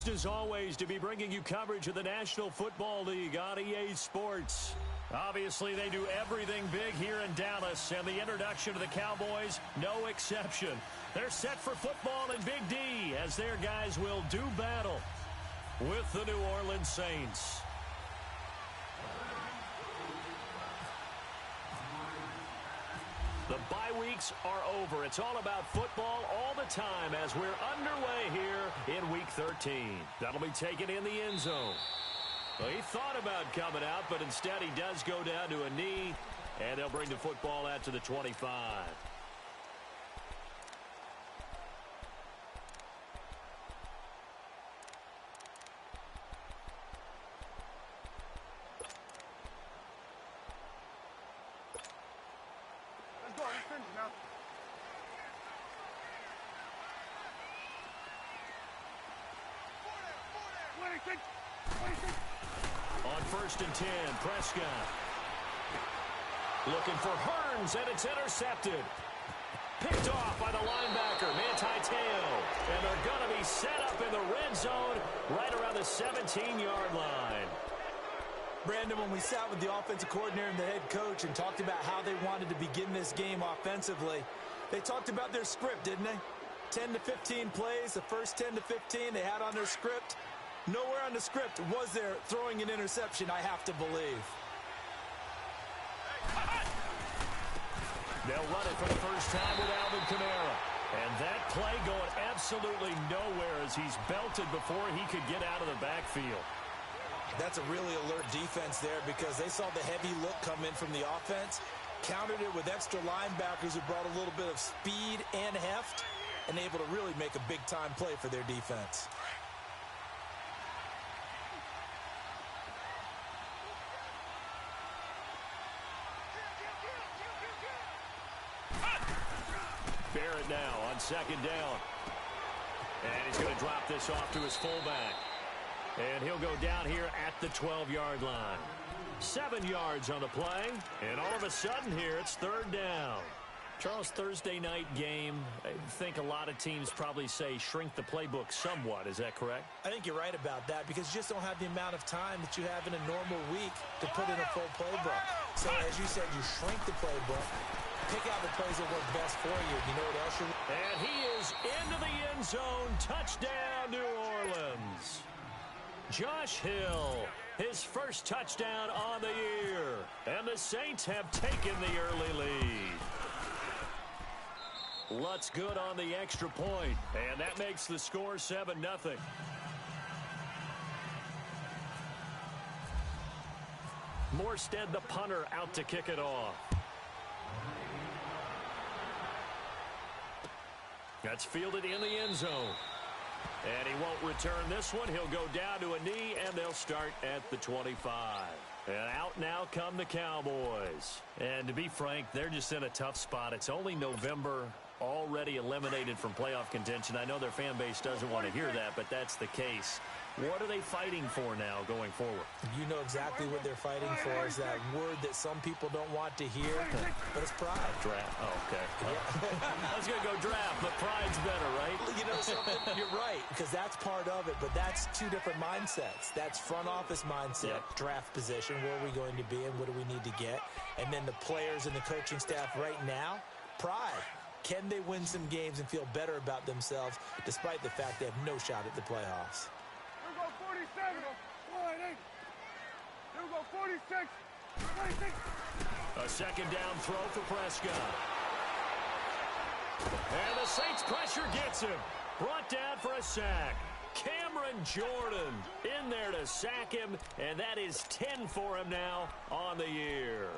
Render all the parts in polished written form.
Pleased as always to be bringing you coverage of the National Football League on EA Sports. Obviously, they do everything big here in Dallas, and the introduction to the Cowboys, no exception. They're set for football in Big D as their guys will do battle with the New Orleans Saints. The bye weeks are over. It's all about football all the time as we're underway here in Week 13. That'll be taken in the end zone. Well, he thought about coming out, but instead he does go down to a knee, and they'll bring the football out to the 25. On 1st and 10, Prescott. Looking for Hearns, and it's intercepted. Picked off by the linebacker, Manti Te'o. And they're going to be set up in the red zone right around the 17-yard line. Brandon, when we sat with the offensive coordinator and the head coach and talked about how they wanted to begin this game offensively, they talked about their script, didn't they? 10 to 15 plays, the first 10 to 15 they had on their script. Nowhere on the script was there throwing an interception, I have to believe. They'll run it for the first time with Alvin Kamara. And that play going absolutely nowhere as he's belted before he could get out of the backfield. That's a really alert defense there because they saw the heavy look come in from the offense, countered it with extra linebackers who brought a little bit of speed and heft, and able to really make a big-time play for their defense. Barrett now on 2nd down. And he's going to drop this off to his fullback. And he'll go down here at the 12-yard line. 7 yards on the play. And all of a sudden here, it's 3rd down. Charles, Thursday night game, I think a lot of teams probably say shrink the playbook somewhat. Is that correct? I think you're right about that because you just don't have the amount of time that you have in a normal week to put in a full playbook. So as you said, you shrink the playbook, pick out the plays that work best for you. You know what else you're... And he is into the end zone. Touchdown, New Orleans. Josh Hill, his first touchdown on the year. And the Saints have taken the early lead. Lutz good on the extra point, and that makes the score 7-0. Morstead, the punter, out to kick it off. That's fielded in the end zone. And he won't return this one. He'll go down to a knee, and they'll start at the 25. And out now come the Cowboys. And to be frank, they're just in a tough spot. It's only November, already eliminated from playoff contention. I know their fan base doesn't want to hear that, but that's the case. What are they fighting for now going forward? You know exactly what they're fighting for is that word that some people don't want to hear, but it's pride. Draft. Oh, okay. I was going to go draft, but pride's better, right? You know something? You're right, because that's part of it, but that's two different mindsets. That's front office mindset, draft position, where are we going to be and what do we need to get? And then the players and the coaching staff right now, pride. Can they win some games and feel better about themselves despite the fact they have no shot at the playoffs? Here we go, 47. Here we go, 46. 26. A second down throw for Prescott. And the Saints pressure gets him. Brought down for a sack. Cameron Jordan in there to sack him, and that is 10 for him now on the year.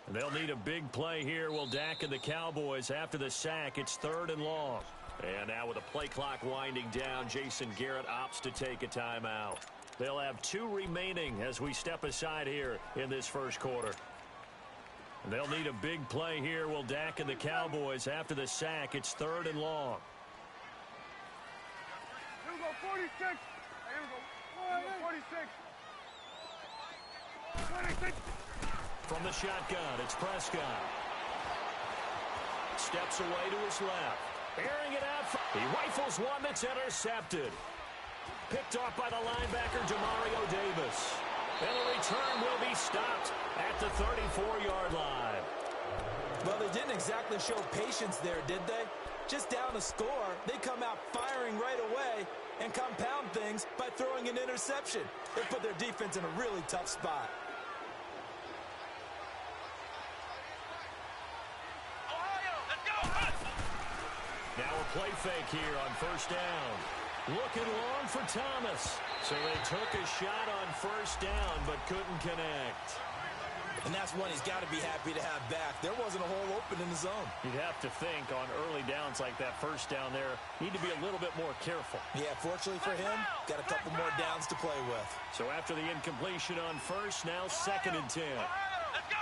They'll need a big play here. Will Dak and the Cowboys after the sack. It's 3rd and long. And now with the play clock winding down, Jason Garrett opts to take a timeout. They'll have 2 remaining as we step aside here in this first quarter. They'll need a big play here. Will Dak and the Cowboys after the sack. It's 3rd and long. Here we go, 46. Here we go, 46. 26. From the shotgun, it's Prescott. Steps away to his left. Airing it out. He rifles one that's intercepted. Picked off by the linebacker, Demario Davis. And the return will be stopped at the 34-yard line. Well, they didn't exactly show patience there, did they? Just down a score, they come out firing right away and compound things by throwing an interception. They put their defense in a really tough spot. Now a play fake here on 1st down. Looking long for Thomas. So they took a shot on 1st down but couldn't connect. And that's one he's got to be happy to have back. There wasn't a hole open in the zone. You'd have to think on early downs like that 1st down there, need to be a little bit more careful. Yeah, fortunately for him, got a couple more downs to play with. So after the incompletion on 1st, now 2nd and 10. Let's go.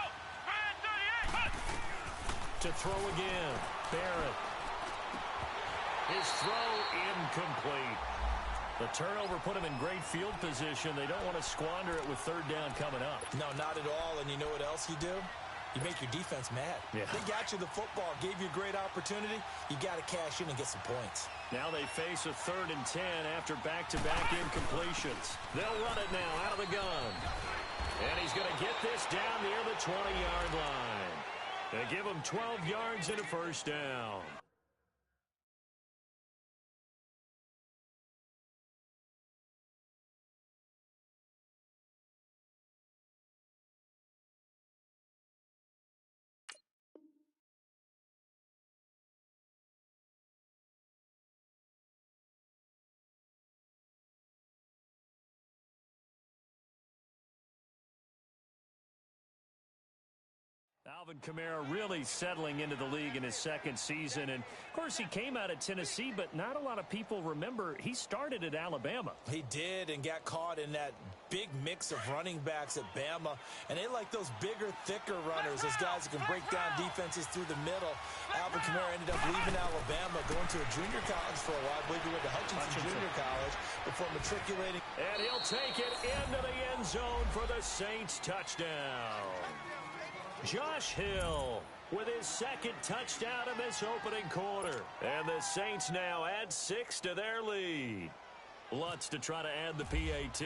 To throw again, Barrett. His throw incomplete. The turnover put him in great field position. They don't want to squander it with 3rd down coming up. No, not at all. And you know what else you do? You make your defense mad. Yeah. They got you the football, gave you a great opportunity. You got to cash in and get some points. Now they face a 3rd and 10 after back-to-back incompletions. They'll run it now out of the gun. And he's going to get this down near the 20-yard line. They give him 12 yards and a 1st down. Alvin Kamara really settling into the league in his 2nd season. And, of course, he came out of Tennessee, but not a lot of people remember he started at Alabama. He did and got caught in that big mix of running backs at Bama. And they like those bigger, thicker runners, those guys who can break down defenses through the middle. Alvin Kamara ended up leaving Alabama, going to a junior college for a while. I believe he went to Hutchinson Junior College before matriculating. And he'll take it into the end zone for the Saints touchdown. Josh Hill with his 2nd touchdown in this opening quarter. And the Saints now add 6 to their lead. Lutz to try to add the PAT.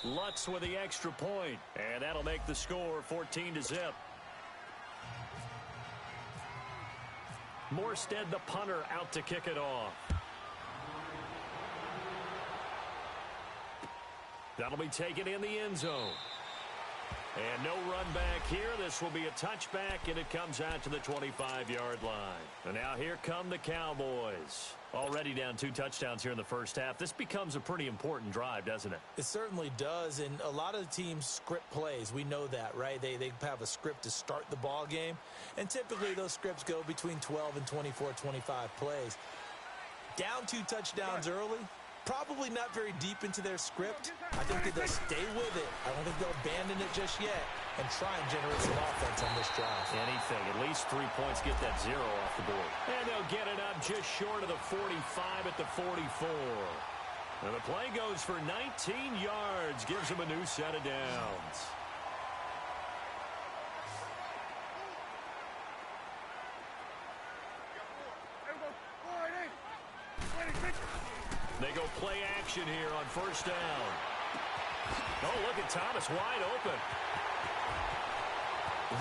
Lutz with the extra point. And that'll make the score 14-0. Morstead, the punter, out to kick it off. That'll be taken in the end zone. And no run back here. This will be a touchback, and it comes out to the 25-yard line. And now here come the Cowboys. Already down 2 touchdowns here in the 1st half. This becomes a pretty important drive, doesn't it? It certainly does, and a lot of the teams script plays. We know that, right? They have a script to start the ball game, and typically those scripts go between 12 and 24, 25 plays. Down 2 touchdowns early, probably not very deep into their script. I think that they'll stay with it. I don't think they'll abandon it just yet and try and generate some offense on this drive. Anything. At least 3 points, get that 0 off the board. And they'll get it up just short of the 45 at the 44. And the play goes for 19 yards. Gives them a new set of downs. They go play action here on 1st down. Oh, look at Thomas wide open.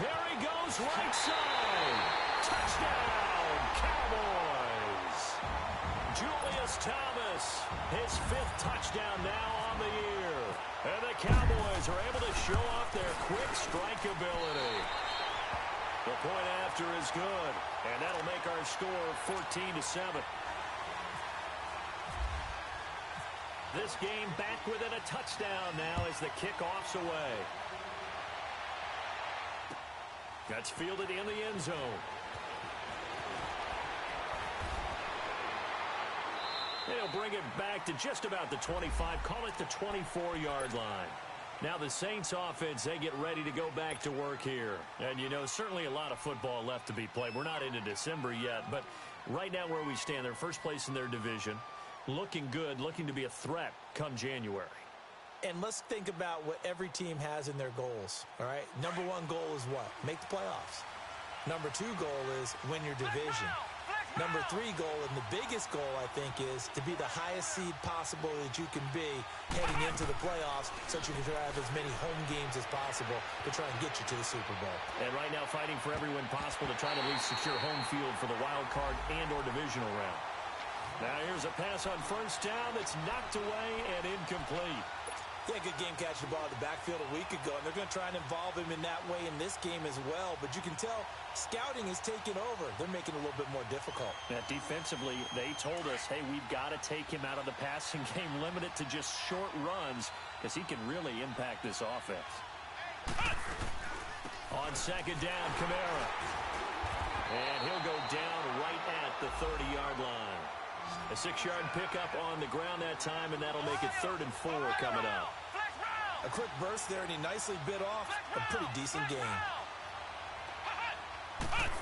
There he goes, right side. Touchdown, Cowboys. Julius Thomas, his 5th touchdown now on the year. And the Cowboys are able to show off their quick strike ability. The point after is good, and that'll make our score 14-7. This game back within a touchdown now as the kickoff's away. That's fielded in the end zone. They'll bring it back to just about the 25, call it the 24-yard line. Now the Saints offense, they get ready to go back to work here. And, you know, certainly a lot of football left to be played. We're not into December yet, but right now where we stand, they're first place in their division, looking good, looking to be a threat come January. And let's think about what every team has in their goals, all right? Number one goal is what? Make the playoffs. Number two goal is win your division. Number three goal, and the biggest goal, I think, is to be the highest seed possible that you can be heading into the playoffs so that you can have as many home games as possible to try and get you to the Super Bowl. And right now fighting for every win possible to try to at least secure home field for the wild card and or divisional round. Now here's a pass on first down that's knocked away and incomplete. Yeah, good game catching the ball in the backfield a week ago, and they're going to try and involve him in that way in this game as well. But you can tell scouting is taking over. They're making it a little bit more difficult. Yeah, defensively, they told us, hey, we've got to take him out of the passing game, limit it to just short runs, because he can really impact this offense. On second down, Kamara. And he'll go down right at the 30-yard line. A 6-yard pickup on the ground that time, and that'll make it 3rd and 4 coming up. A quick burst there, and he nicely bit off a pretty decent game.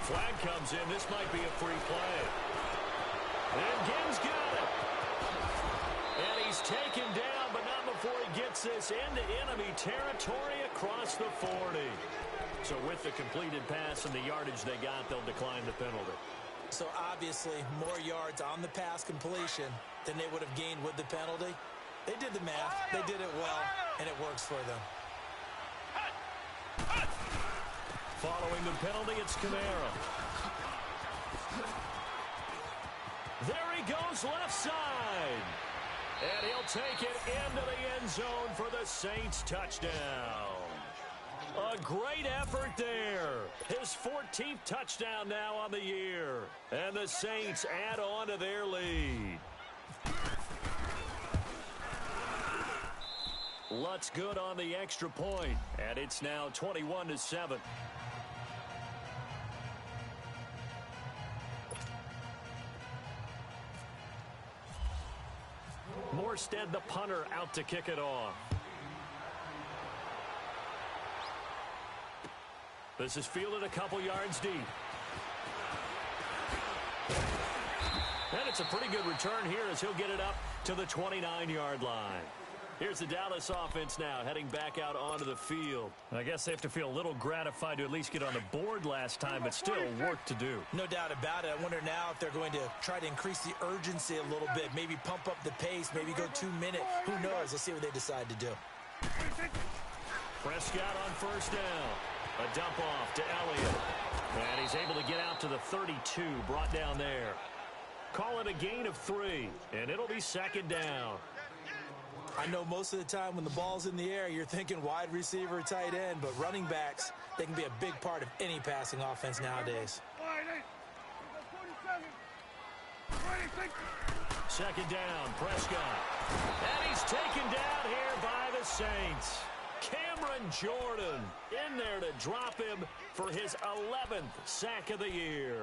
Flag comes in. This might be a free play. And Gibbs got it. And he's taken down, but not before he gets this into enemy territory across the 40. So with the completed pass and the yardage they got, they'll decline the penalty. So obviously more yards on the pass completion than they would have gained with the penalty. They did the math. They did it well, and it works for them. Following the penalty, it's Kamara. There he goes left side. And he'll take it into the end zone for the Saints touchdown. A great effort there. His 14th touchdown now on the year. And the Saints add on to their lead. Lutt's good on the extra point. And it's now 21-7. Morstead, the punter, out to kick it off. This is fielded a couple yards deep. And it's a pretty good return here as he'll get it up to the 29-yard line. Here's the Dallas offense now heading back out onto the field. I guess they have to feel a little gratified to at least get on the board last time, but still work to do. No doubt about it. I wonder now if they're going to try to increase the urgency a little bit, maybe pump up the pace, maybe go 2 minute. Who knows? Let's see what they decide to do. Prescott on first down. A dump off to Elliott. And he's able to get out to the 32, brought down there. Call it a gain of 3, and it'll be second down. I know most of the time when the ball's in the air, you're thinking wide receiver, tight end, but running backs, they can be a big part of any passing offense nowadays. Second down, Prescott. And he's taken down here by the Saints. Cameron Jordan in there to drop him for his 11th sack of the year.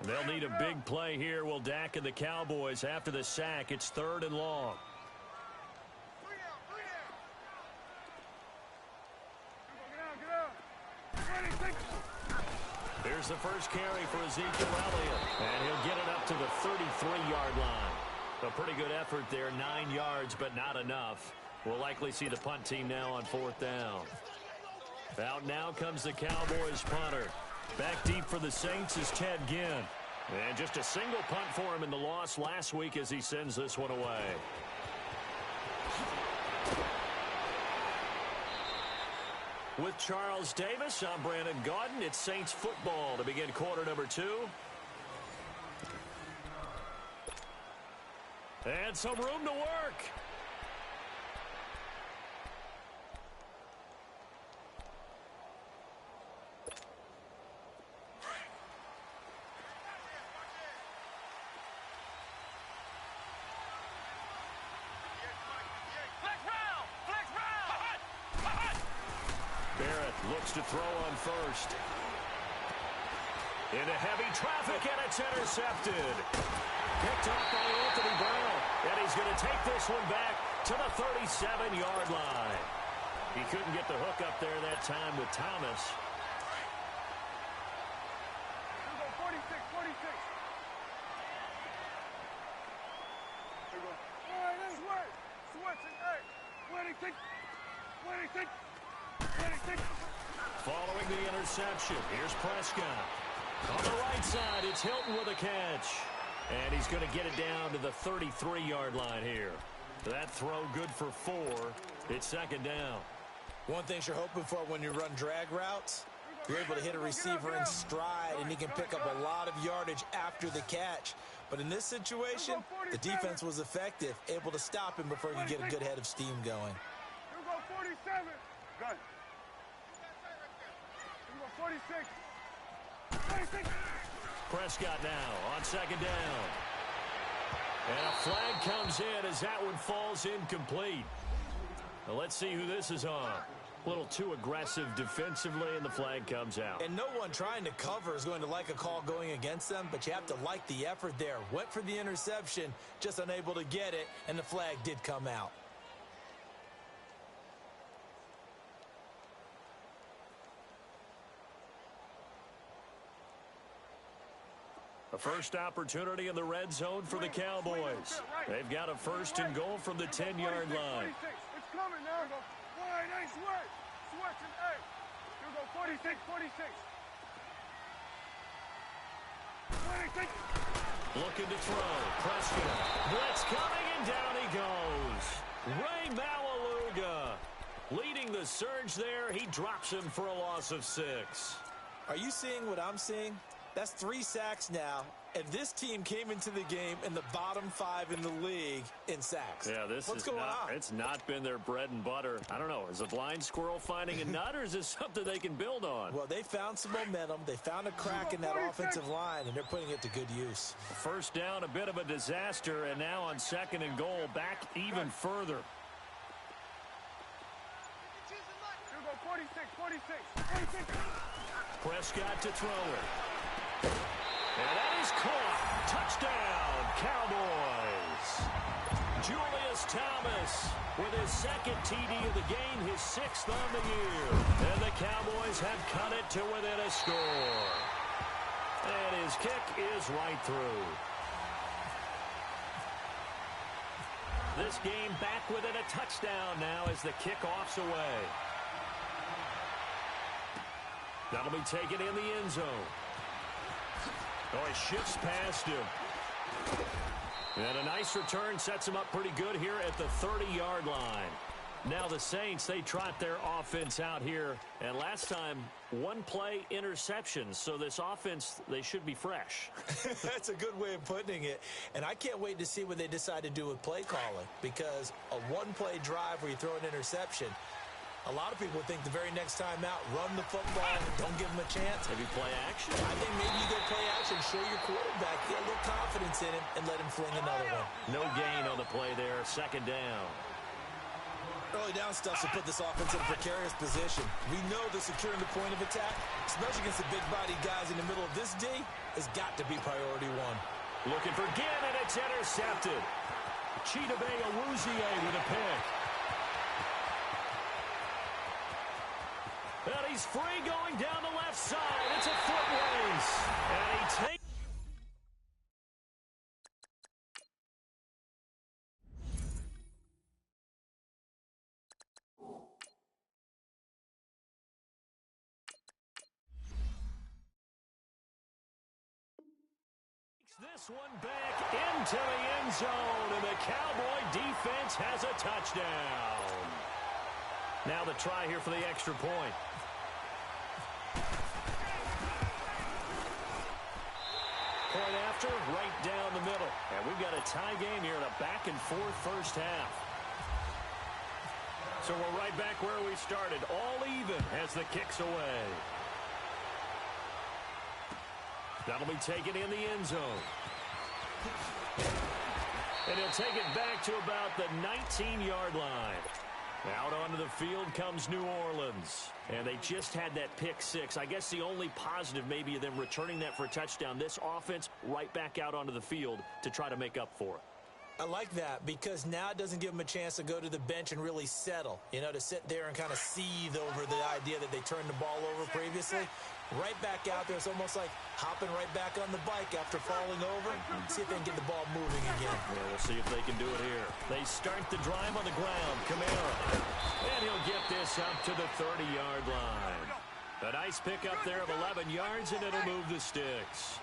They'll need a big play here. Will Dak and the Cowboys after the sack. It's 3rd and long. Here's the first carry for Ezekiel Elliott. And he'll get it up to the 33-yard line. A pretty good effort there. 9 yards, but not enough. We'll likely see the punt team now on 4th down. Out now comes the Cowboys punter. Back deep for the Saints is Ted Ginn. And just a single punt for him in the loss last week as he sends this one away. With Charles Davis, I'm Brandon Gaudin. It's Saints football to begin quarter number 2. And some room to work. Barrett looks to throw on first. Into heavy traffic, and it's intercepted. Picked up by Anthony Brown. And he's going to take this one back to the 37-yard line. He couldn't get the hook up there that time with Thomas. Here we go, 46, 46. Here we go. All right, let's work. Switching, hey. 26, 26, 26. Following the interception, here's Prescott. On the right side, it's Hilton with a catch. And he's going to get it down to the 33-yard line here. That throw good for 4. It's second down. One thing you're hoping for when you run drag routes, you're able to hit a receiver in stride, and he can pick up a lot of yardage after the catch. But in this situation, the defense was effective, able to stop him before he could get a good head of steam going. Here we go, 47. Gun. Here we go, 46. 46. Prescott now on second down. And a flag comes in as that one falls incomplete. Now let's see who this is on. A little too aggressive defensively, and the flag comes out. And no one trying to cover is going to like a call going against them, but you have to like the effort there. Went for the interception, just unable to get it, and the flag did come out. A first opportunity in the red zone for the Cowboys. They've got a first and goal from the 10-yard line. It's coming now. Go. All right, nice work. Switching, hey. Here we go, 46, 46. 26. Looking to throw. Prescott. Blitz coming, and down he goes. Ray Malaluga leading the surge there. He drops him for a loss of 6. Are you seeing what I'm seeing? That's 3 sacks now, and this team came into the game in the bottom 5 in the league in sacks. Yeah, What's going on? It's not been their bread and butter. I don't know. Is a blind squirrel finding a nut, or is this something they can build on? Well, they found some momentum. They found a crack in that offensive line, and they're putting it to good use. First down, a bit of a disaster, and now on second and goal, back even further. Here we go, 46, 46, 46. Prescott to throw it. And that is caught. Touchdown, Cowboys. Julius Thomas with his second TD of the game, his 6th on the year. And the Cowboys have cut it to within a score. And his kick is right through. This game back within a touchdown now as the kickoff's away. That'll be taken in the end zone. Oh, he shifts past him. And a nice return sets him up pretty good here at the 30-yard line. Now the Saints, they trot their offense out here. And last time, 1-play interceptions. So this offense, they should be fresh. That's a good way of putting it. And I can't wait to see what they decide to do with play calling. Because a 1-play drive where you throw an interception, a lot of people think the very next time out, run the football, don't give them a chance. Maybe play action. I think maybe you go play action, show your quarterback, get a little confidence in him, and let him fling another one. No gain on the play there, second down. Early down stuff to put this offense in a precarious position. We know that securing the point of attack, especially against the big-bodied guys in the middle of this D, has got to be priority 1. Looking for Ginn, and it's intercepted. Chidobe Awuzie with a pick. And he's free going down the left side. It's a foot race. And he takes... this one back into the end zone, and the Cowboy defense has a touchdown. Now the try here for the extra point. Point after, right down the middle. And we've got a tie game here in a back-and-forth first half. So we're right back where we started, all even as the kick's away. That'll be taken in the end zone. And he'll take it back to about the 19-yard line. Out onto the field comes New Orleans. And they just had that pick six. I guess the only positive maybe of them returning that for a touchdown. This offense right back out onto the field to try to make up for it. I like that because now it doesn't give them a chance to go to the bench and really settle, to sit there and kind of seethe over the idea that they turned the ball over previously. Right back out there, it's almost like hopping right back on the bike after falling over. See if they can get the ball moving again. Yeah, we'll see if they can do it here. They start the drive on the ground. Kamara. And he'll get this up to the 30-yard line. A nice pickup there of 11 yards, and it'll move the sticks.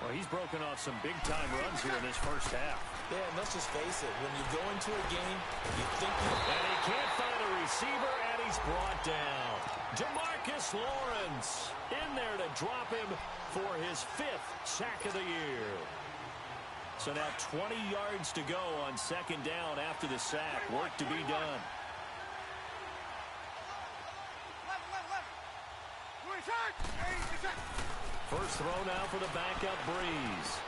Well, he's broken off some big-time runs here in this first half. Yeah, and let's just face it. When you go into a game, you think you... And he can't find a receiver, and he's brought down. Demarcus Lawrence in there to drop him for his 5th sack of the year. So now 20 yards to go on second down after the sack. Work to be done. First throw now for the backup Breeze.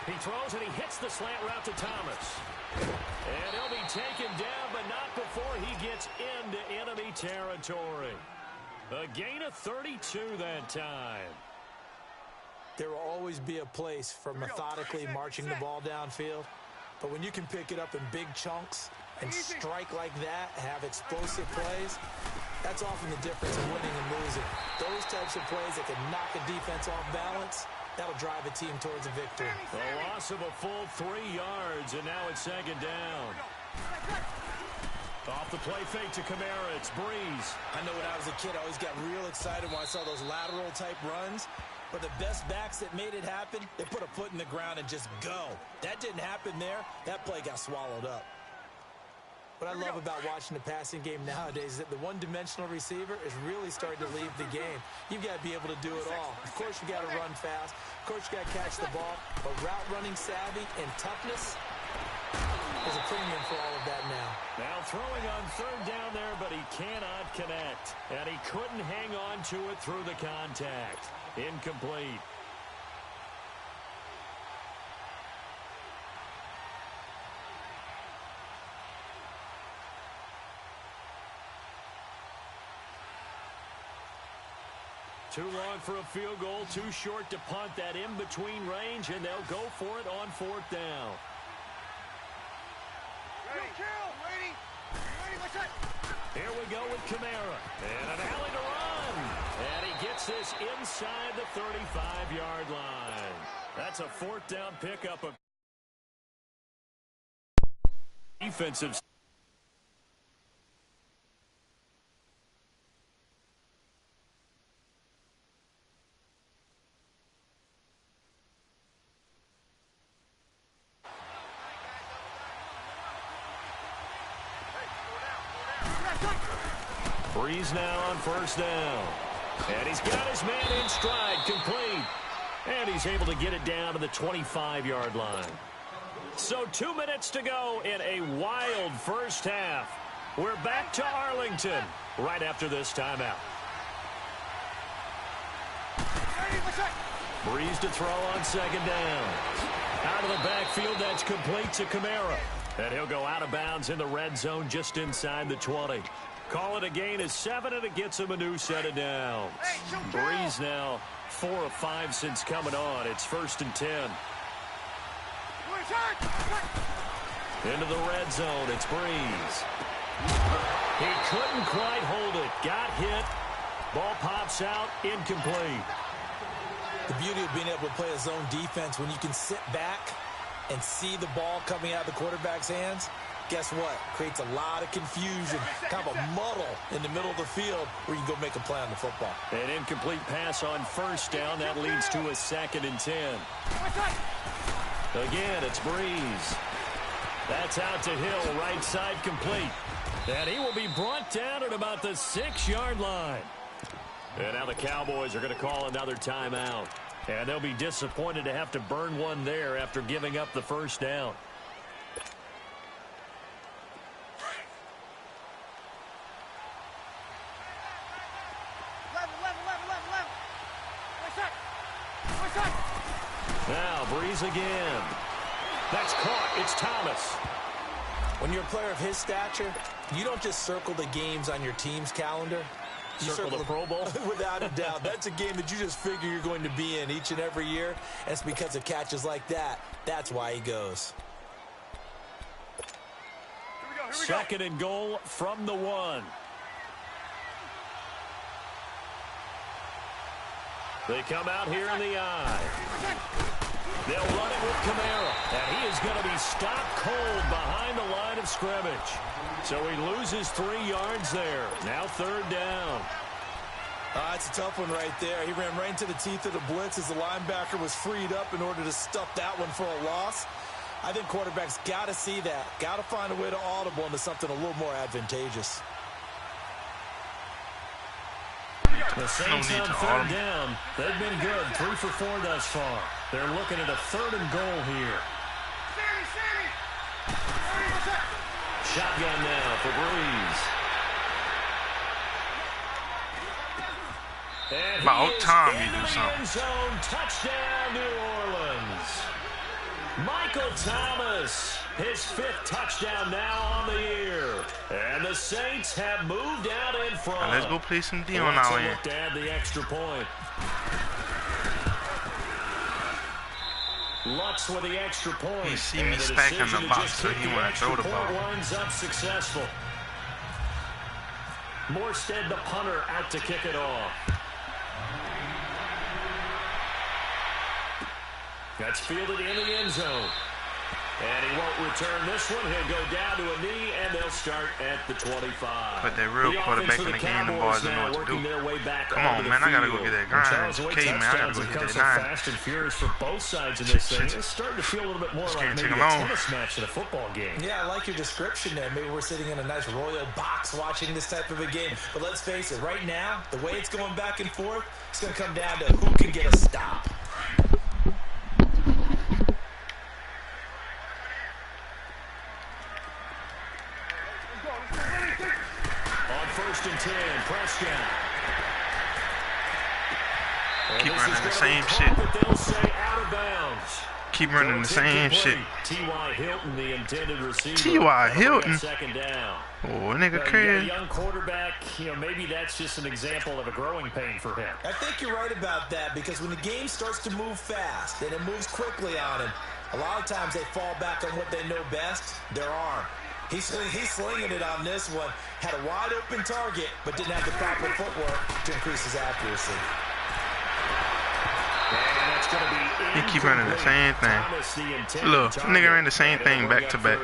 He throws and he hits the slant route to Thomas. And he'll be taken down, but not before he gets into enemy territory. A gain of 32 that time. There will always be a place for methodically marching the ball downfield. But when you can pick it up in big chunks and strike like that, have explosive plays, that's often the difference in winning and losing. Those types of plays that can knock a defense off balance, that'll drive a team towards a victory. A loss of a full 3 yards, and now it's second down. Off the play fake to Kamara, it's Breeze. I know when I was a kid, I always got real excited when I saw those lateral-type runs. But the best backs that made it happen, they put a foot in the ground and just go. That didn't happen there. That play got swallowed up. What I love about watching the passing game nowadays is that the one-dimensional receiver is really starting to leave the game. You've got to be able to do it all. Of course, you got to run fast. Of course, you got to catch the ball. But route running savvy and toughness is a premium for all of that now. Now throwing on third down there, but he cannot connect. And he couldn't hang on to it through the contact. Incomplete. Too long for a field goal, too short to punt that in-between range, and they'll go for it on fourth down. Ready, what's that? Here we go with Kamara. And an alley to run. And he gets this inside the 35-yard line. That's a fourth down pickup of defensive. Breeze now on first down. And he's got his man in stride, complete. And he's able to get it down to the 25-yard line. So 2 minutes to go in a wild first half. We're back to Arlington right after this timeout. Breeze to throw on second down. Out of the backfield, that's complete to Kamara. And he'll go out of bounds in the red zone just inside the 20. Call it a gain of 7, and it gets him a new set of downs. Breeze now 4 of 5 since coming on. It's 1st and 10. Into the red zone, it's Breeze. He couldn't quite hold it. Got hit. Ball pops out, incomplete. The beauty of being able to play a zone defense when you can sit back and see the ball coming out of the quarterback's hands, guess what? Creates a lot of confusion, kind of a muddle in the middle of the field where you can go make a play on the football. An incomplete pass on first down. That leads to a 2nd and 10. Again, it's Breeze. That's out to Hill, right side complete. And he will be brought down at about the 6-yard line. And now the Cowboys are going to call another timeout. And they'll be disappointed to have to burn one there after giving up the first down. Now Breeze again. That's caught. It's Thomas. When you're a player of his stature, you don't just circle the games on your team's calendar. You circle the Pro Bowl? Without a doubt. That's a game that you just figure you're going to be in each and every year. And it's because of catches like that. That's why he goes. Here we go. Second and goal from the 1. They come out here in the eye. They'll run it with Kamara. And he is going to be stopped cold behind the line of scrimmage. So he loses 3 yards there. Now 3rd down. It's a tough one right there. He ran right into the teeth of the blitz as the linebacker was freed up in order to stuff that one for a loss. I think quarterbacks got to see that. Got to find a way to audible into something a little more advantageous. The Saints on 3rd down. They've been good. 3 for 4 thus far. They're looking at a 3rd and goal here. Shotgun now for Breeze. And about time you do something. End zone, touchdown, New Orleans. Michael Thomas, his 5th touchdown now on the year. And the Saints have moved out in front. Now let's go play some Dion out here. To add the extra point. Lutz with the extra point. He see me stacking the box, so he want to throw the ball. Winds up successful. Morstead, the punter, out to kick it off. That's fielded in the end zone. And he won't return this one. He'll go down to a knee, and they'll start at the 25. Put that real quarterback in the game, the boys don't know what to do. Come on, man, I got to go get that grind. Okay, man, I got to go get that 9. Fast and furious for both sides in this thing. It's starting to feel a little bit more like maybe a tennis match than a football game. Yeah, I like your description there. Maybe we're sitting in a nice royal box watching this type of a game. But let's face it, right now, the way it's going back and forth, it's going to come down to who can get a stop. First and 10, Prescott. Keep running the same shit. They'll say out of bounds. Keep running the same shit. T.Y. Hilton, the intended receiver. T.Y. Hilton? Second down. Oh, nigga crazy. Young quarterback, maybe that's just an example of a growing pain for him. I think you're right about that, because when the game starts to move fast and it moves quickly on him, a lot of times they fall back on what they know best, their arm. He's slinging it on this one. Had a wide open target, but didn't have the proper footwork to increase his accuracy. And that's going to be he keep running the same thing. Look, nigga ran the same thing back to back.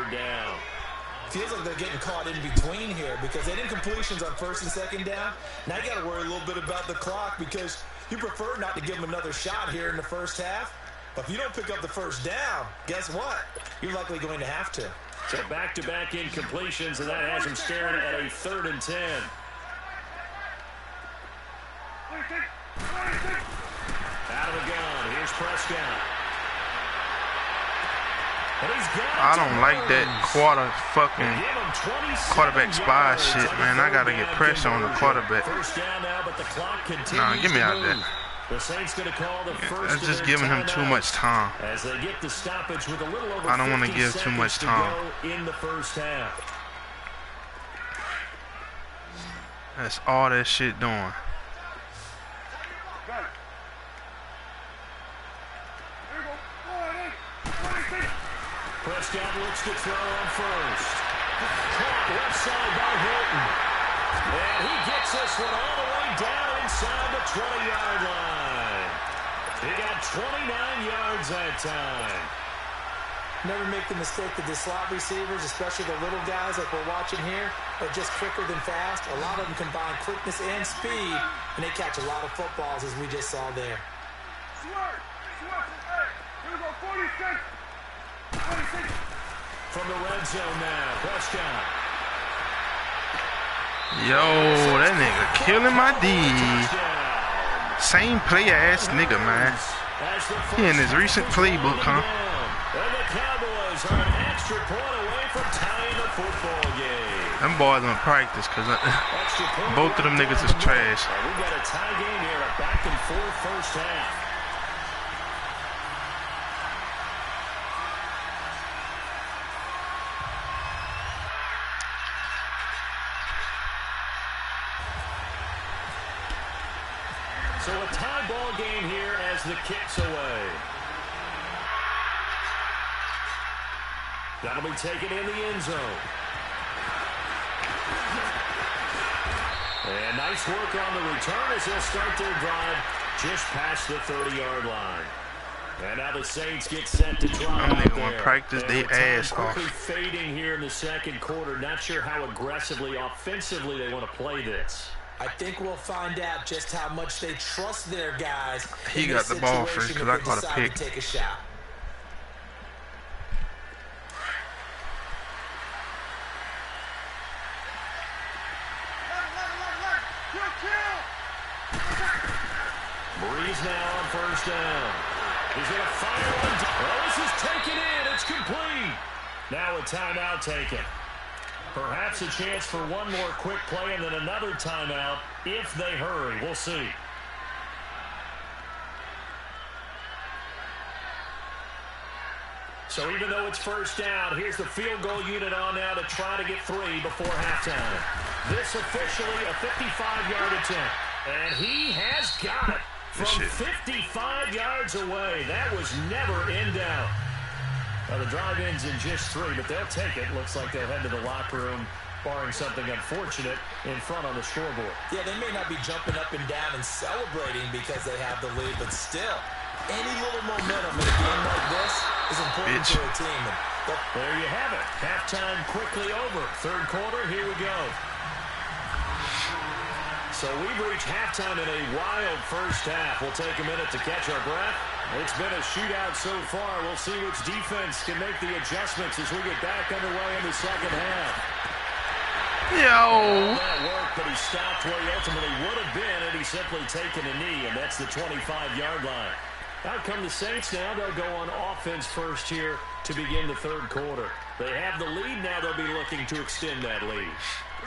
Feels like they're getting caught in between here because they didn't completions on 1st and 2nd down. Now you got to worry a little bit about the clock because you prefer not to give them another shot here in the first half. But if you don't pick up the 1st down, guess what? You're likely going to have to. So back-to-back incompletions, and that has him staring at a 3rd and 10. Out of the gun, here's Prescott. And he's got it. I don't like that quarterback spy shit, man. I gotta get pressure on the quarterback. Nah, get me out there. The Saints going to call the first. That's just giving him too much time. As they get the stoppage with a little over I don't want to give too much time. In the first half. That's all that shit doing. Prescott looks to throw on first. Caught left side by Hilton. And he gets this one all the way down inside the 20-yard line. He got 29 yards that time. Never make the mistake that the slot receivers, especially the little guys like we're watching here, are just quicker than fast. A lot of them combine quickness and speed, and they catch a lot of footballs, as we just saw there. Here we go, 46. 46. From the red zone now, Prescott. Yo, that nigga killing my D. Same play ass nigga, man. He in his recent playbook, huh? And the Cowboys are an extra point away from tying the football game. Them boys on practice, cause both of them niggas is trash. We got a tie game here, a back and forth first half. So a tie ball game here as the kick's away. That'll be taken in the end zone. And nice work on the return as they'll start their drive just past the 30-yard line. And now the Saints get set to drive out there. Practice their ass off. Quickly fading here in the second quarter. Not sure how aggressively, offensively they want to play this. I think we'll find out just how much they trust their guys. He got the ball first because I caught a pick. Take a shot. Breeze now on first down. He's going to fire one. Oh, this is taken in. It's complete. Now a timeout taken. Perhaps a chance for one more quick play and then another timeout if they hurry. We'll see. So even though it's first down, here's the field goal unit on now to try to get 3 before halftime. This officially a 55-yard attempt. And he has got it from 55 yards away. That was never in doubt. Well, the drive ends in just 3, but they'll take it. Looks like they'll head to the locker room, barring something unfortunate, in front on the scoreboard. Yeah, they may not be jumping up and down and celebrating because they have the lead, but still, any little momentum in a game like this is important to a team. There you have it. Halftime quickly over. Third quarter, here we go. So we've reached halftime in a wild first half. We'll take a minute to catch our breath. It's been a shootout so far. We'll see which defense can make the adjustments as we get back underway in the second half. Yo! That worked, but he stopped where he ultimately would have been had he simply taken a knee, and that's the 25-yard line. Out come the Saints now. They'll go on offense first here to begin the third quarter. They have the lead. Now they'll be looking to extend that lead.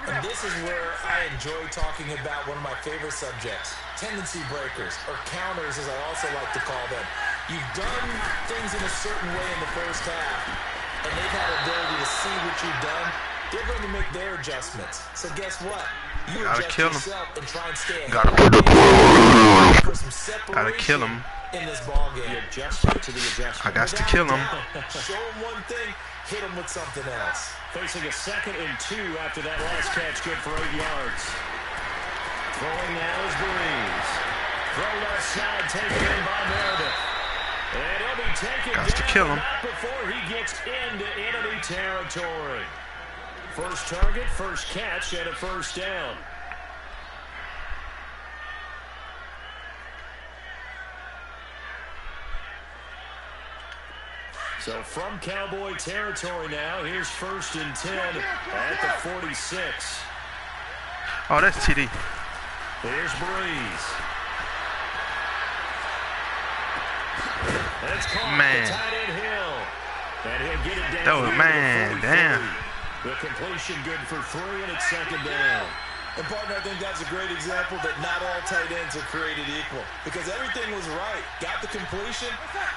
And this is where I enjoy talking about one of my favorite subjects, tendency breakers, or counters as I also like to call them. You've done things in a certain way in the first half, and they've had the ability to see what you've done. They're going to make their adjustments. So guess what? You adjust yourself and try and stay ahead for some separation in this ball game. The adjustment to the adjustment. I got to kill him. Show him one thing, hit him with something else. Facing a 2nd and 2 after that last catch, good for 8 yards. Throwing now is Breeze. Throw left side, taken in by Meredith. And he'll be taken down to kill him. not before he gets into enemy territory. First target, first catch, and a first down. So from Cowboy territory now, here's 1st and 10 at the 46. Oh, that's TD. Here's Breeze. That's caught the tight end Hill. And he'll get it down. That was, man, damn. The completion good for 3, and it's 2nd down. And, partner, I think that's a great example that not all tight ends are created equal. Because everything was right. Got the completion,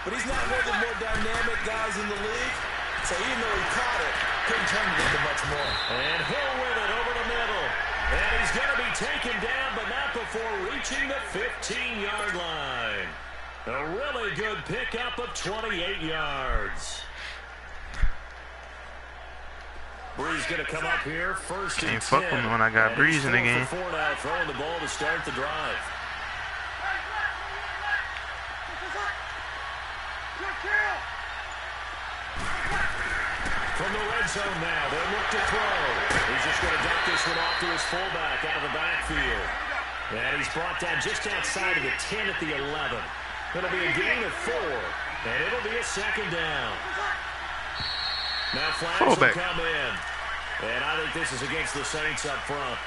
but he's not one of the more dynamic guys in the league. So even though he caught it, couldn't turn it into much more. And Hill with it over the middle. And he's going to be taken down, but not before reaching the 15-yard line. A really good pickup of 28 yards. Breeze going to come up here, 1st and 10. Can't fuck with me when I got Breeze in the game. 4 now, throwing the ball to start the drive. From the red zone now, they'll look to throw. He's just going to duck this one off to his fullback out of the backfield. And he's brought down just outside of the 10 at the 11. It'll be a gain of 4, and it'll be a 2nd down. Now flags will come in. And I think this is against the Saints up front.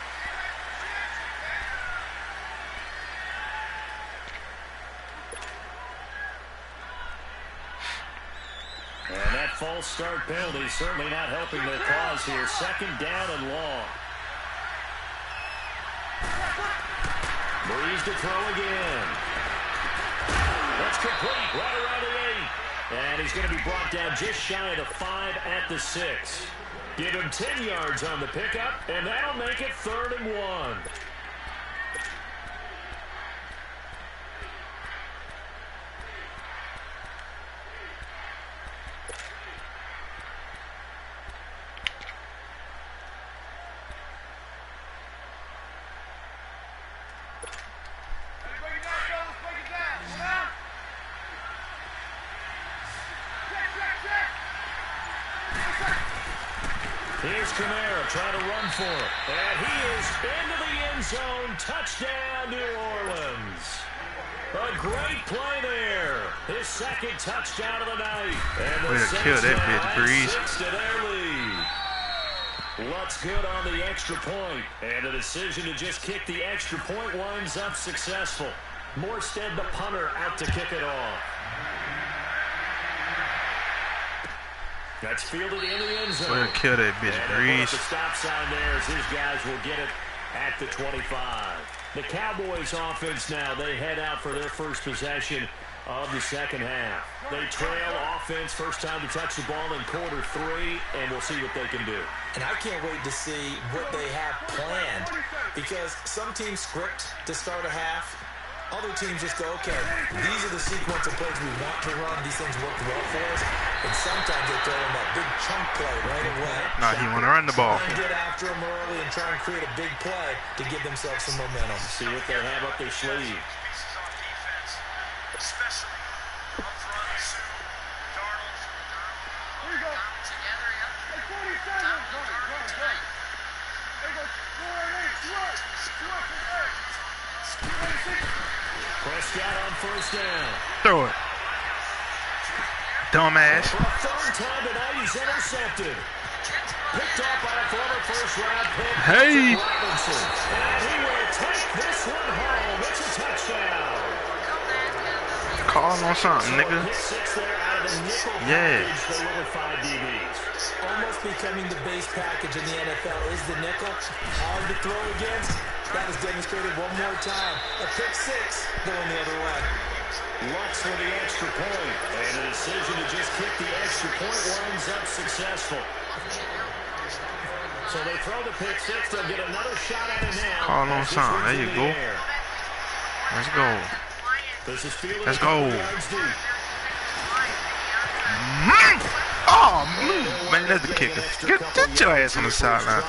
And that false start penalty is certainly not helping their cause here. 2nd down and long. Breeze to throw again. That's complete right around the 8. And he's going to be brought down just shy of the 5 at the 6. Give him 10 yards on the pickup, and that'll make it 3rd and 1. Here's Kamara trying to run for it. And he is into the end zone. Touchdown, New Orleans. A great play there. His second touchdown of the night. And the Saints kill that bitch, Breeze. 6 to their lead. What's good on the extra point? And a decision to just kick the extra point winds up successful. Morstead, the punter, out to kick it off. That's fielded in the end zone. We'll kill that bitch, Breeze. The stop sign there as his guys will get it at the 25. The Cowboys offense now, they head out for their first possession of the second half. They trail offense, first time to touch the ball in quarter 3, and we'll see what they can do. And I can't wait to see what they have planned, because some teams script to start a half. Other teams just go, okay, these are the sequence of plays we want to run. These things work well for us. And sometimes they throw in that big chunk play right away. No, he want to run the ball. And get after them early and try and create a big play to give themselves some momentum. See what they have up their sleeve. Especially up front to Darnold. Here you go. Together, yeah. Hey, 47. Run. There you go. Prescott on first down. Throw it. Dumbass. For a third time tonight, he's intercepted. Picked off by a former first-round pick. Hey. Robinson. And he will take this one home. It's a touchdown. Call on something, nigga. Yeah. Almost becoming the base package in the NFL is the nickel. Hard to throw against. That is demonstrated one more time. A pick 6 going the other way. Lux for the extra point. And a decision to just kick the extra point winds up successful. So they throw the pick 6. They'll get another shot at it now. Call on something. There you go. Let's go. Let's go. Oh, man, that's the kicker. Get your ass on the sideline.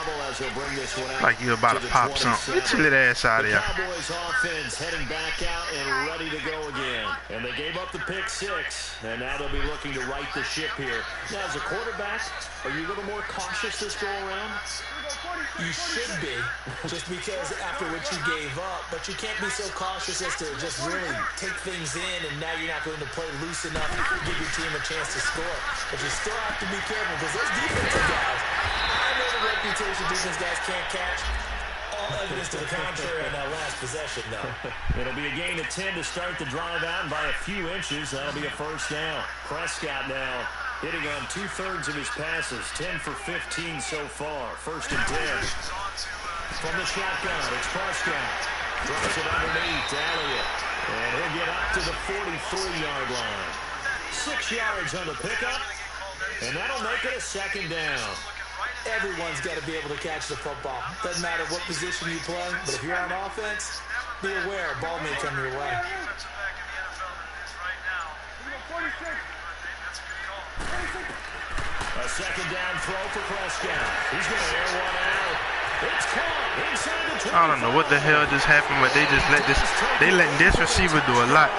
Like you're about to pop something. Get your little ass out of here. Cowboys offense heading back out and ready to go again. And they gave up the pick 6, and now they'll be looking to right the ship here. Now, as a quarterback, are you a little more cautious this go around? You should be, just because after what you gave up, but you can't be so cautious as to just really take things in, and now you're not going to play loose enough to give your team a chance to score. But you still have to be careful, because those defensive guys, I know the reputation defense guys can't catch. All evidence to the contrary on that last possession, though. It'll be a gain of 10 to start the drive out, and by a few inches, that'll be a first down. Prescott now hitting on 2/3 of his passes, 10 for 15 so far. First and 10. From the shotgun, it's Prescott. Drops it underneath to Elliott. And he'll get up to the 43-yard line. 6 yards on the pickup, and that'll make it a second down. Everyone's got to be able to catch the football. Doesn't matter what position you play, but if you're on offense, be aware a ball may come your way. A second down throw for Prescott. He's going to air one out. It's caught inside the 20. I don't know what the hell just happened, but they just letting this receiver do a lot.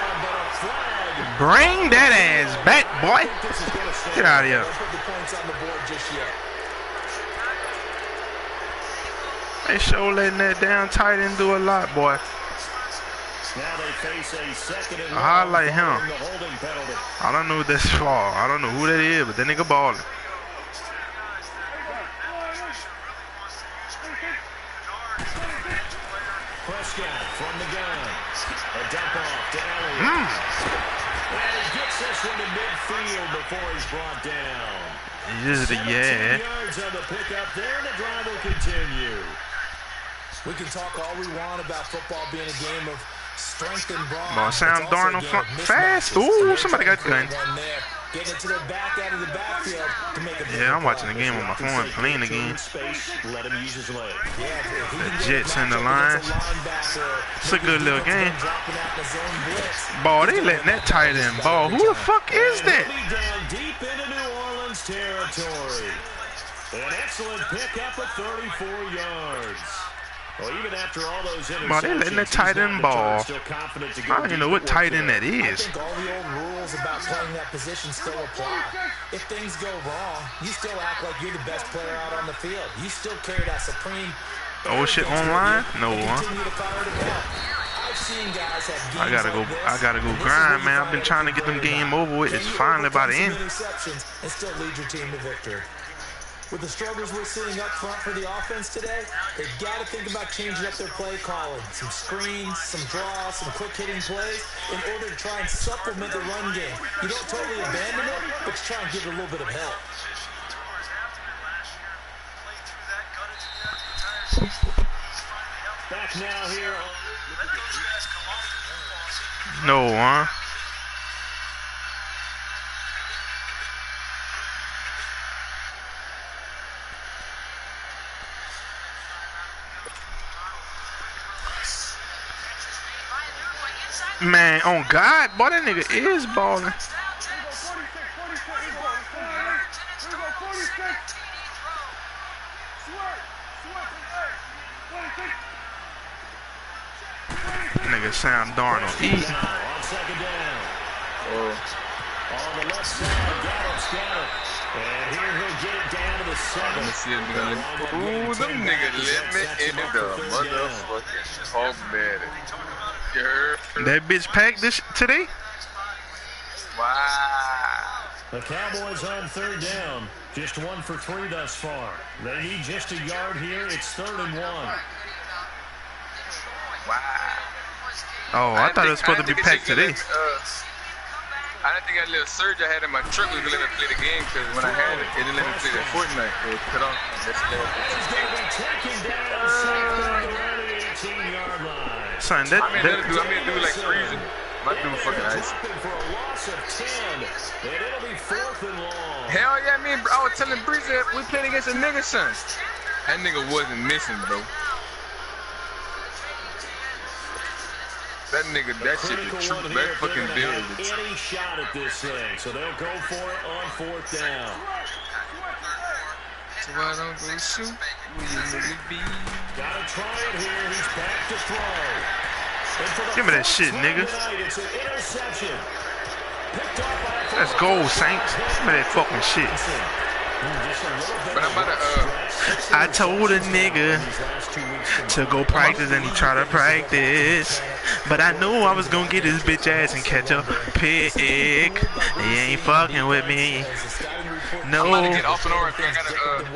Bring that ass back, boy. Get out of here. They sure letting that down tight end do a lot, boy. Now they face a second and I highlight him. the holding penalty. I don't know who that's for. I don't know who that is, but that nigga balling. Prescott from the gun. A dump off to Elliott. And he gets this one to midfield before he's brought down. Just the 17 yards on the pickup there, and the drive will continue. We can talk all we want about football being a game of strength and brawn. Ball Sam Darnold fast. Ooh, somebody got gun. Getting it to their back out of the backfield to make a Yeah, I'm watching the game on my phone, playing the game. Let him use his leg. The Jets and the Lions. It's a good little game. Ball, they letting that tight end ball. Who the fuck is that? Down deep into New Orleans territory. An excellent pickup of 34 yards. Well, even after all those But they letting the tight end ball. I don't even know what tight end that is. I think all the old rules about playing that position still apply. If things go wrong, you still act like you're the best player out on the field. You still carry that supreme. Oh shit, online? No one. I gotta go grind, man. I've been trying to get them game over with. It's finally about to end. And still lead your team to victory. With the struggles we're seeing up front for the offense today, they've got to think about changing up their play calling. Some screens, some draws, some quick-hitting plays in order to try and supplement the run game. You don't totally abandon it, but you try and give it a little bit of help. Back now here. No, huh? Man, on God, boy, that nigga is balling. Nigga Sam Darnold eating. On second down. On the left side, Gallup's got it. And here he'll get it down to the 7. Ooh, them niggas let me into the motherfucking hog bed. That bitch packed this today? Wow. The Cowboys on third down. Just 1 for 3 thus far. They need just a yard here. It's 3rd and 1. Wow. Oh, I thought it was supposed to be packed today. I didn't think that little surge I had in my truck was going to let me play the game because when I had it, it didn't let me play that Fortnite. It was cut off. Son, that do like freezing. My dude fucking ice. Hell yeah, I was telling Breeze that we played against a nigga, son. That nigga wasn't missing, bro. That nigga, that shit the truth. That fucking bill is the truth. Any shot at this thing, so they'll go for it on 4th down. So I don't go shoot. Will you really be? Gotta try it here. He's back to throw. Give me that shit, nigga. It's an interception. Let's go, Saints. Give me that fucking shit. But I'm about to, I told a nigga to go practice and he tried to practice. But I knew I was gonna get his bitch ass and catch a pick. He ain't fucking with me. No. I'm about to get off and on.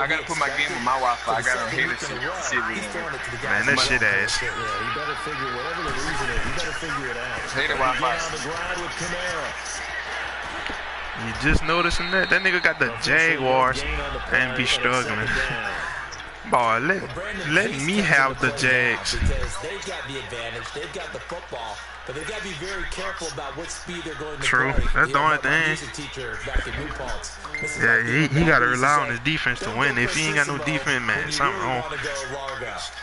I gotta put my game on my Wi-Fi. I gotta hate this shit. Man, that shit ass. Yeah, you better figure whatever the reason is. You better figure it out. Hate the Wi-Fi. You just noticing that? That nigga got the Jaguars and be struggling. Boy, let me have the Jags. Because they've got the advantage, they've got the football, but they've got to be very careful about what speed they're going to True, play. that's the only thing. Yeah, he got to rely on his defense to win. If he ain't got no defense, man, something wrong.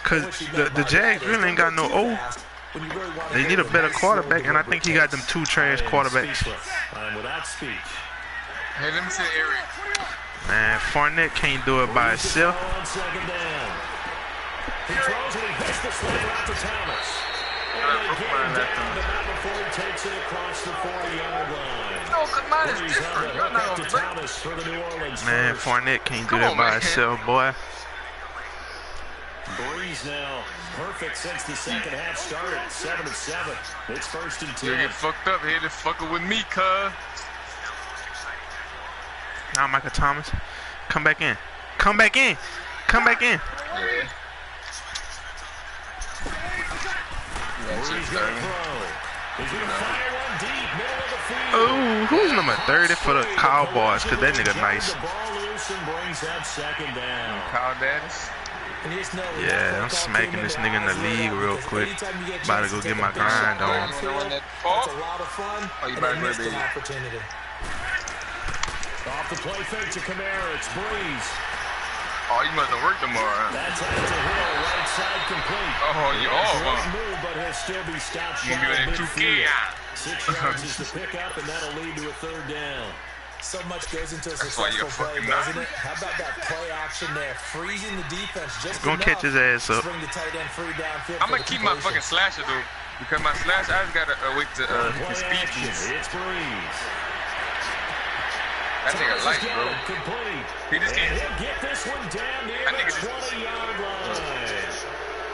Because the Jags really ain't got no O. They need a better quarterback, and I think he got them 2 trash quarterbacks. Without speech. Hey, let me see Eric. Man, Fournette can't do it by himself. On second down. He throws and he hits the slant out to Thomas. And they get him down to that before he takes it across the 40-yard line. No, because mine is different. You're not to Thomas for the New Orleans Man, first. Fournette can't do that by himself, boy. Breeze now perfect since the second half started. 7-7. It's 1st and 10. You get fucked up here. This fucker with me, cuz. Now Michael Thomas. Come back in. Come back in. Come back in. Yeah. Breeze gonna throw. He's gonna fire one deep, middle of the field. Oh, who's number 30 for the Cowboys? Because that nigga nice. The ball loose and brings that second down. Kyle Daddies. Yeah, I'm smacking this nigga in the league real quick. About to go get my grind on. It's a lot of fun. Oh, you better missed go, an baby. opportunity. Off the play fake to Kamara, it's Breeze. Oh, you must have worked tomorrow, huh? That's out to Hill, right side complete. Oh, you all, Great huh? move, but he'll still be stopped You shy gonna of be in that 2K, midfield. 6 yards is the pickup, and that'll lead to a 3rd down. So much goes into a That's why you're successful play, fucking doesn't nine. it? How about that play action there, freezing the defense just Gonna enough catch his ass to up. bring the tight end free downfield. I'm gonna keep my fucking slasher though, because my slasher I just gotta wait to the speed boost. It's Breeze. That nigga light, bro. Complete. He just And can't. he'll get this one down near That the nigga just. 20-yard line.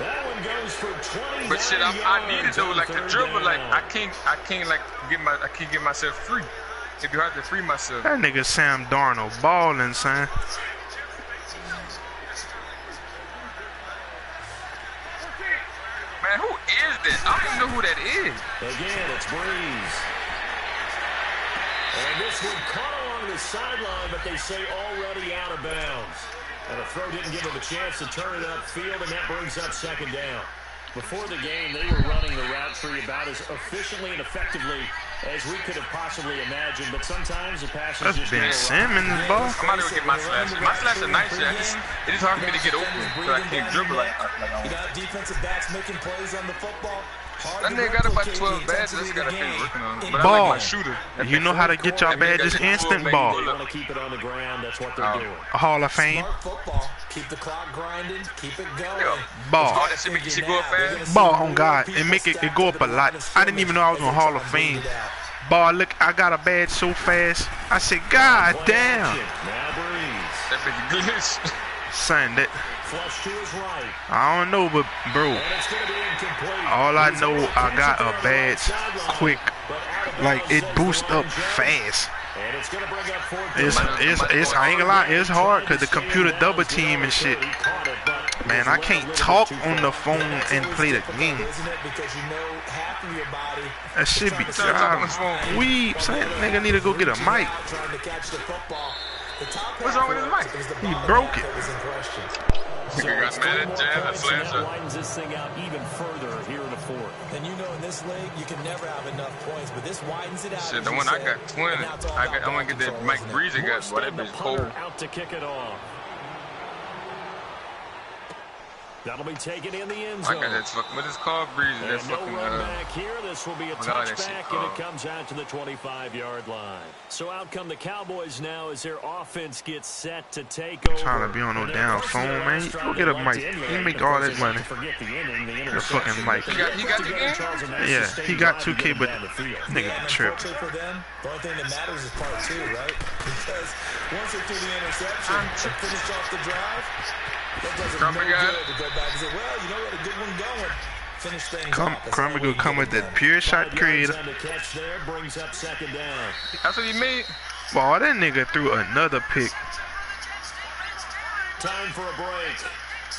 That one goes for 29 But shit, I need it though, like the yards on dribble, third like down. I can't like get myself free. It'd be hard to free myself. That nigga Sam Darnold balling, son. Man, who is that? I don't even know who that is. Again, it's Breeze. And this one caught along the sideline, but they say already out of bounds. And the throw didn't give him a chance to turn it upfield, and that brings up second down. Before the game, they were running the route tree about as efficiently and effectively as we could have possibly imagined, but sometimes the passes That's just Ben go Simmons, ball. I'm about to go get my slasher. My slasher nice shit. It is hard for me to get open because I can't dribble like I You want. got defensive backs making plays on the football. That nigga got about 12 badges. I just gotta finish working on it. But I Ball. like my shooter. You know how to get your badges instant, ball. They want to keep it on the ground. That's what they're doing. Hall of Fame. Smart football. Keep the clock grinding. Keep it going. Ball. Oh, that shit make shit go up fast. Ball on God and make it go up a lot. I didn't even know I was on Hall of Fame. Ball, look, I got a badge so fast. I said, God damn. Now Breeze. That bitch glitch. Son, that Flush to his right. I don't know, but bro, And it's going to be incomplete. all I He's know, able to I catch got it a there badge on the sideline, quick. but out of Like bounds it says boosts the up line judge. fast. And it's going to bring up fourth It's down. I ain't gonna lie, it's hard cause the computer double team and shit. He caught it, but Man, was I led a can't little talk bit too on far. the phone and play the game. Isn't it? Because you know half of your body. That shit be Talk on the phone. driving. Weep, son. Nigga need to go get a mic. Trying to catch the football. The top What's half wrong with his worked. mic? It was the He bottom broke half it. that was in question. Nigga got mad at Jazz and slasher. Widens this thing out even further here in the fourth. And you know in this league, you can never have enough points, but this widens it out. Shit, as the you one I said, got 20. and now it's all I about want to get ball that control, Mike isn't it? Breezer got. Boy, that The bitch punter cold. out to kick it off. That'll be taken in the end I zone. got that fucking, what is it called, Breezer? That And no fucking, run back here. This will be a forgot that shit touchback, and it called. comes out to the 25-yard line. So out come the Cowboys now as their offense gets set to take over. Trying to be on no And damn of course, phone, the man. last Go drive get they a like mic. to end You with, make of all course, that they like money. to forget the inning, the The fucking interception, mic. but they He got put the together, game? Charles, a nice Yeah, sustained he got drive to 2K, get them but down the field. nigga And trip. unfortunately for them, the only thing that matters is part two, right? Because once they threw the interception and finished off the drive, that doesn't Crummy no got good to go back and say, well, you know what, a good one going. Finish things Come, off. That's Crummy the only way gonna you come get with it that done. pure shot 5 yards creator. on the catch there brings up second down. That's what he made. Ball, that nigga threw another pick. Time for a break.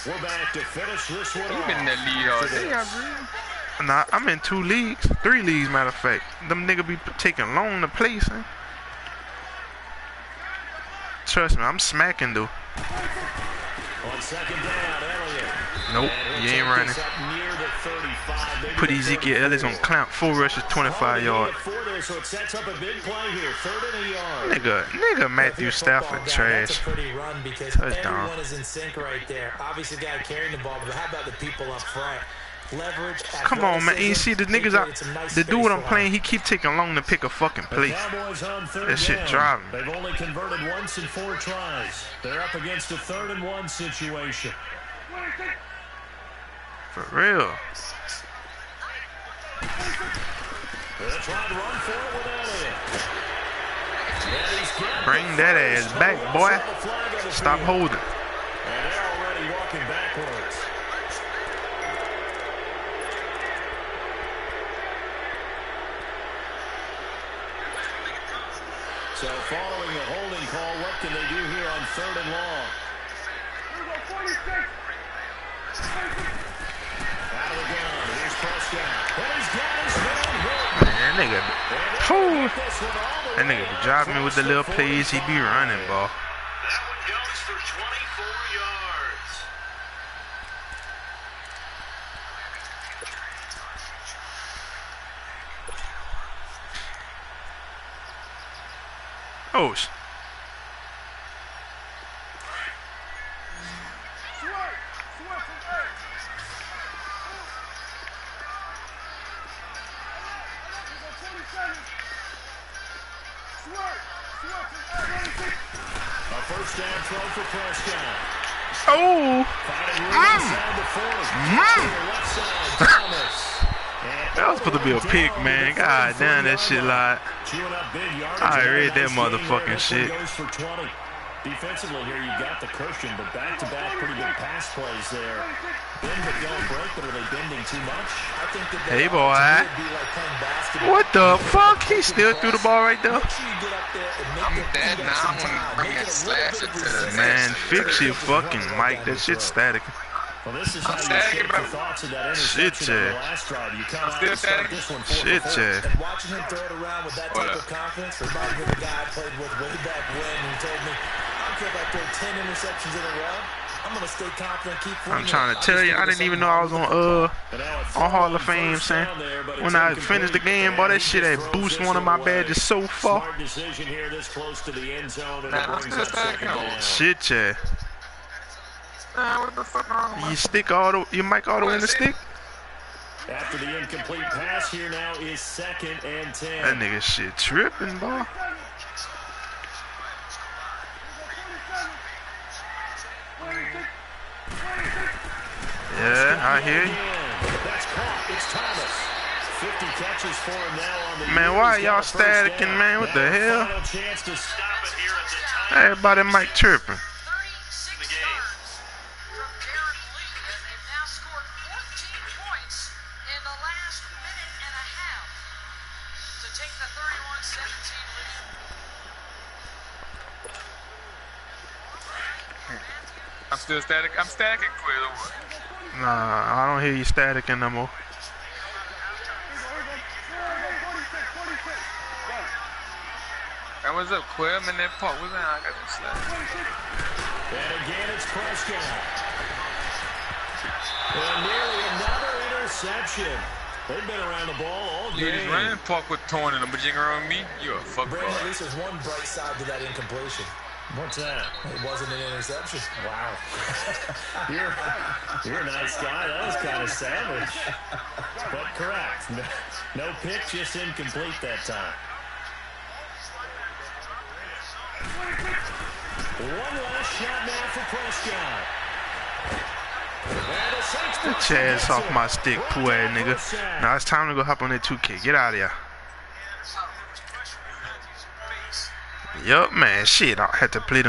We're back to finish this one He off. been in that lead all day, I agree. Nah, I'm in 2 leagues, 3 leagues, matter of fact. Them nigga be taking long to play, son. Trust me, I'm smacking though. On second down, Elliott. Nope, And you he'll ain't take running. this up near the 35, maybe Put the Ezekiel 34. Ellis on clamp, 4 rushes, 25 yards. For this, so it sets up a big play here, 3rd and a yard. Nigga Matthew If you're a Stafford football guy, trash. That's a pretty run because Touchdown. everyone is in sync right there. Obviously, the guy carrying the ball, but how about the people up front? Leverage. Come on, man. You see the niggas out. The dude I'm playing, he keep taking long to pick a fucking The play. Cowboys on 3rd That shit down. driving. They've only converted once in 4 tries. They're up against a 3rd and 1 situation. For real. They'll try to run for it with Elliott. And he's got it. Bring that ass back, boy. The flag on the Stop field. holding. And they're already walking backwards. So following a holding call, what can they do here on 3rd and long? Out of the gun, here's Prescott. And he's got his man hit. That nigga. Fool. That nigga be driving me with the little plays. He be running, ball. That one goes for 24 yards. Oh, A first down throw for Prescott. Oh! That was supposed to be a pick, man. God damn, that shit like. I read that motherfucking shit. Defensively here, you got the cushion, but back-to-back pretty good pass plays there. Bend but don't break, but are they bending too much? I think that hey, boy. What the fuck? He still threw the ball right there. I'm dead now. I'm gonna get slashed into the man, fix your fucking mic. That shit's static. Well, this is how you shape the thoughts of that interception on the last drive. You come out and start this one 4-4. And watching him throw it around with that type of confidence reminded me of the guy I played with way back when. He told me, I don't care if I throw 10 interceptions in a row. I'm going to stay confident, keep I'm trying to tell you, I didn't even know I was on Hall of Fame, son. When I finished the game, boy, that shit had boosted one of my badges so far. Shit, yeah. What the fuck wrong? You stick your mic all the way in the stick? After the incomplete pass, here now is 2nd and 10. That nigga shit tripping, boy. Yeah, I hear you. That's caught. It's Thomas. 50 catches for him now on the man, why y'all staticking, man? What the hell? Everybody mic tripping. I'm still static. I'm static and quit or what? Nah, I don't hear you staticking no more. And what's up, Quay? I'm in that park. What's that? I got them slack. And again, it's Prescott. And nearly another interception. They've been around the ball all game. You just ran park with torn in them, but you ain't around me. You're a fuck boy. At least there's one bright side to that incompletion. What's that? It wasn't an interception. Wow. you're a nice guy. That was kind of savage. But correct. No pick, just incomplete that time. One last shot now for Prescott. Get your ass off my stick, poo ass nigga. Now it's time to go hop on that 2K. Get out of here. Yup, man. Shit, I had to play them.